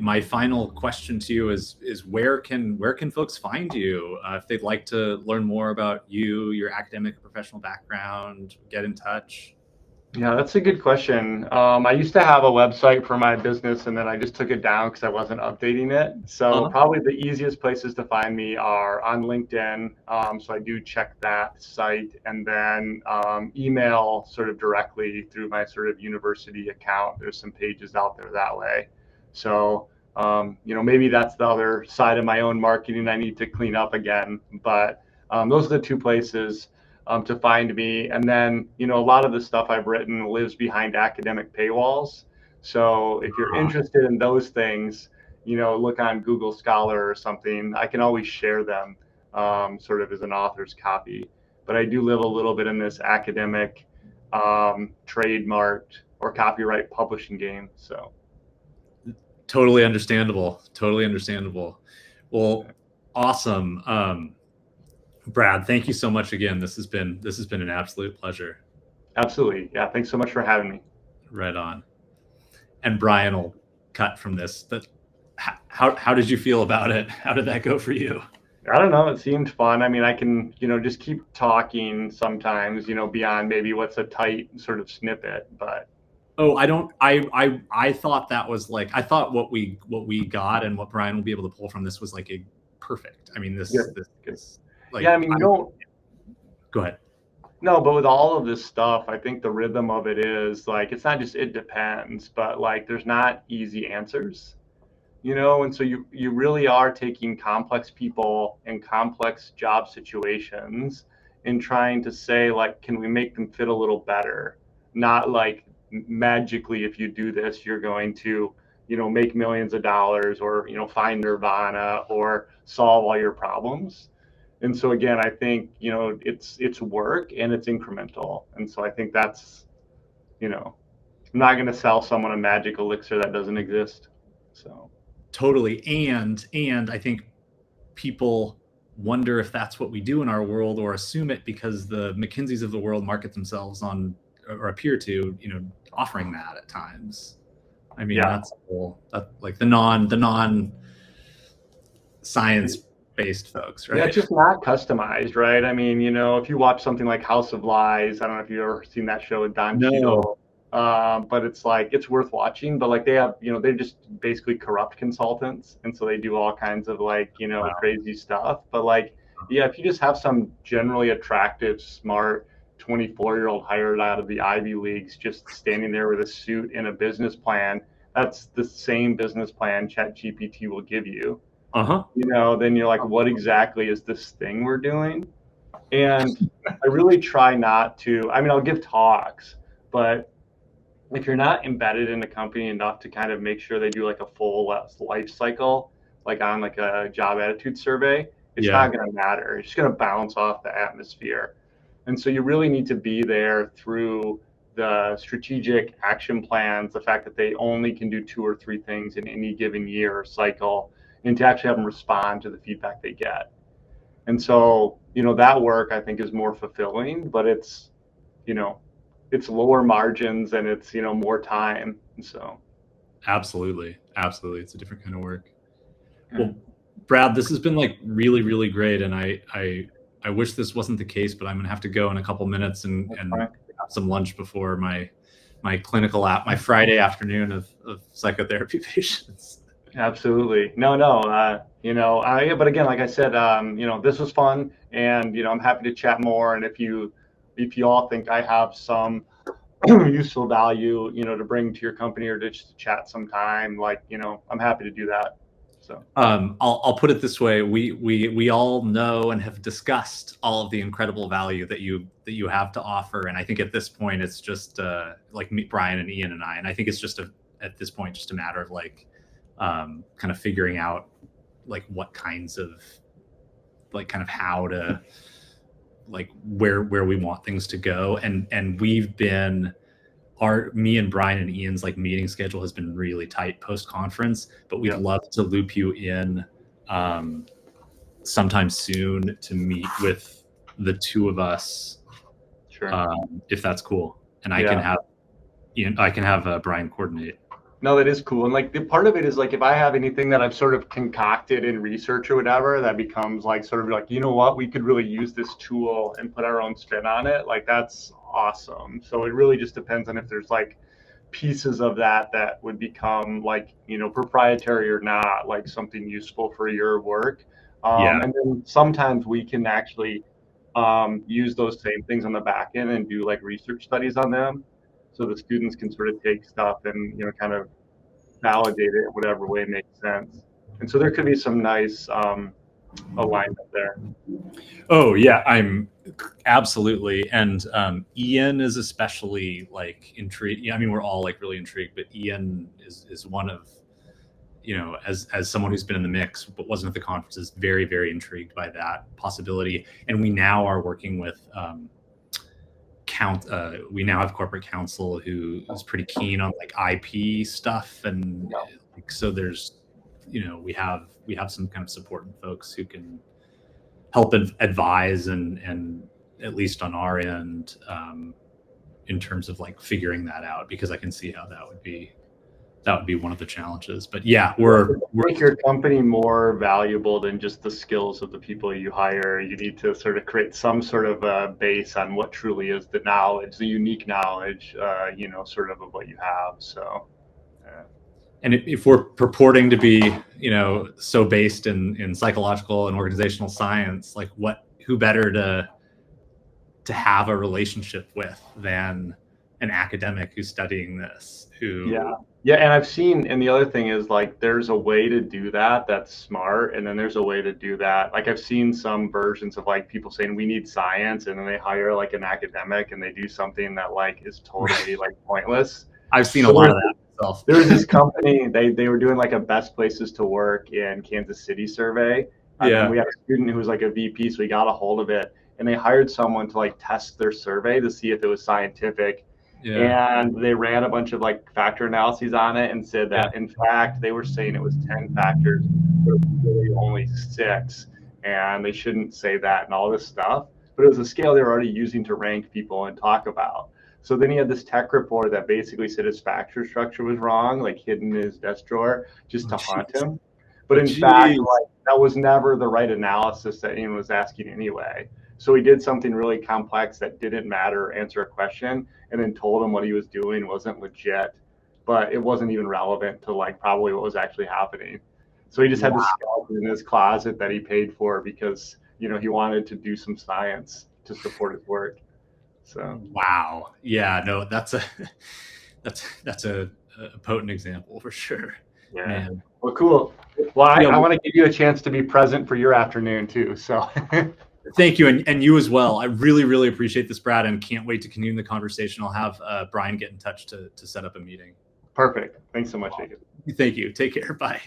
My final question to you is where can folks find you if they'd like to learn more about you, your academic professional background, get in touch? Yeah, that's a good question. I used to have a website for my business, and then I just took it down because I wasn't updating it. So probably the easiest places to find me are on LinkedIn. So I do check that site, and then email sort of directly through my sort of university account. There's some pages out there that way. So maybe that's the other side of my own marketing I need to clean up again. But those are the two places to find me. And then, a lot of the stuff I've written lives behind academic paywalls. So if you're interested in those things, look on Google Scholar or something. I can always share them sort of as an author's copy. But I do live a little bit in this academic, trademarked or copyright publishing game. So. Totally understandable. Well, awesome. Brad, thank you so much again. This has been an absolute pleasure. Absolutely. Yeah. Thanks so much for having me. Right on. And Brian will cut from this, but how did you feel about it? How did that go for you? I don't know. It seemed fun. I mean, I can, just keep talking sometimes, beyond maybe what's a tight sort of snippet, but. Oh, I thought that was like, I thought what we got and what Brian will be able to pull from this was like a perfect. I mean, this like, yeah, I mean, go ahead. No, but with all of this stuff, I think the rhythm of it is like, it's not just, it depends, but like, there's not easy answers, and so you really are taking complex people and complex job situations in trying to say, like, can we make them fit a little better? Not like magically, if you do this, you're going to, make millions of dollars, or, find nirvana or solve all your problems. And so again, I think, it's work and it's incremental. And so I think that's, I'm not going to sell someone a magic elixir that doesn't exist. So totally. And I think people wonder if that's what we do in our world, or assume it because the McKinseys of the world market themselves on, or appear to, offering that at times. I mean, that's cool. That, like the non science based folks, right? Yeah, it's just not customized, right? I mean, if you watch something like House of Lies, I don't know if you've ever seen that show with Don Cheadle, but it's like, it's worth watching. But like, they have, they're just basically corrupt consultants, and so they do all kinds of like, crazy stuff. But like, yeah, if you just have some generally attractive, smart 24-year-old hired out of the Ivy Leagues just standing there with a suit and a business plan, that's the same business plan ChatGPT will give you. Then you're like, what exactly is this thing we're doing? And I really try not to, I mean, I'll give talks, but if you're not embedded in the company enough to kind of make sure they do like a full life cycle, like on like a job attitude survey, it's not going to matter. It's just going to bounce off the atmosphere. And so you really need to be there through the strategic action plans, the fact that they only can do 2 or 3 things in any given year or cycle, and to actually have them respond to the feedback they get. And so, that work I think is more fulfilling, but it's, it's lower margins and it's, more time. And so. Absolutely. It's a different kind of work. Well, Brad, this has been like really, really great. And I wish this wasn't the case, but I'm going to have to go in a couple minutes and have some lunch before my clinical my Friday afternoon of psychotherapy patients. Absolutely. No. But again, like I said, this was fun, and, I'm happy to chat more. And if you all think I have some useful value, to bring to your company, or to just chat sometime, like, I'm happy to do that. So, I'll put it this way. We all know and have discussed all of the incredible value that you have to offer. And I think at this point, it's just like Brian and Ian and I, and I think it's just at this point, just a matter of like, kind of figuring out like what kinds of like kind of how to like where we want things to go, and we've been me and Brian and Ian's like meeting schedule has been really tight post conference, but we'd love to loop you in sometime soon to meet with the 2 of us. Sure. If that's cool, and I can have Brian coordinate. No, that is cool. And like the part of it is like, if I have anything that I've sort of concocted in research or whatever, that becomes like sort of like, what, we could really use this tool and put our own spin on it. Like, that's awesome. So it really just depends on if there's like pieces of that would become like, proprietary or not, like something useful for your work. And then sometimes we can actually use those same things on the back end and do like research studies on them. So the students can sort of take stuff and, kind of validate it in whatever way makes sense. And so there could be some nice alignment there. Oh yeah, I'm absolutely. And Ian is especially like intrigued. I mean, we're all like really intrigued, but Ian is one of, as someone who's been in the mix but wasn't at the conference, is very, very intrigued by that possibility. And we now are working with we now have corporate counsel who is pretty keen on like IP stuff, and so there's, we have some kind of support and folks who can help advise and at least on our end in terms of like figuring that out, because I can see how that would be one of the challenges. But yeah, we're make your company more valuable than just the skills of the people you hire. You need to sort of create some sort of a base on what truly is the knowledge, the unique knowledge, sort of what you have. So, and if we're purporting to be, so based in psychological and organizational science, like who better to have a relationship with than an academic who's studying this who Yeah, and I've seen, and the other thing is like there's a way to do that that's smart, and then there's a way to do that. Like I've seen some versions of like people saying we need science, and then they hire like an academic and they do something that like is totally like pointless. I've seen a lot of that myself. There was this company, they were doing like a best places to work in Kansas City survey. And we had a student who was like a VP, so we got a hold of it, and they hired someone to like test their survey to see if it was scientific. And they ran a bunch of like factor analyses on it and said that in fact they were saying it was 10 factors, but it was really only 6, and they shouldn't say that and all this stuff. But it was a scale they were already using to rank people and talk about. So then he had this tech report that basically said his factor structure was wrong, like hidden in his desk drawer, just to haunt him. But in fact, like, that was never the right analysis that anyone was asking anyway. So he did something really complex that didn't matter, answer a question, and then told him what he was doing wasn't legit, but it wasn't even relevant to like probably what was actually happening. So he just had this skeleton in his closet that he paid for because, you know, he wanted to do some science to support his work. So wow. Yeah, no, that's a potent example for sure. Yeah. Man. Well, cool. Well, I want to give you a chance to be present for your afternoon too. So thank you. And you as well. I really, really appreciate this, Brad, and can't wait to continue the conversation. I'll have Brian get in touch to set up a meeting. Perfect. Thanks so much, Jacob. Thank you. Take care. Bye.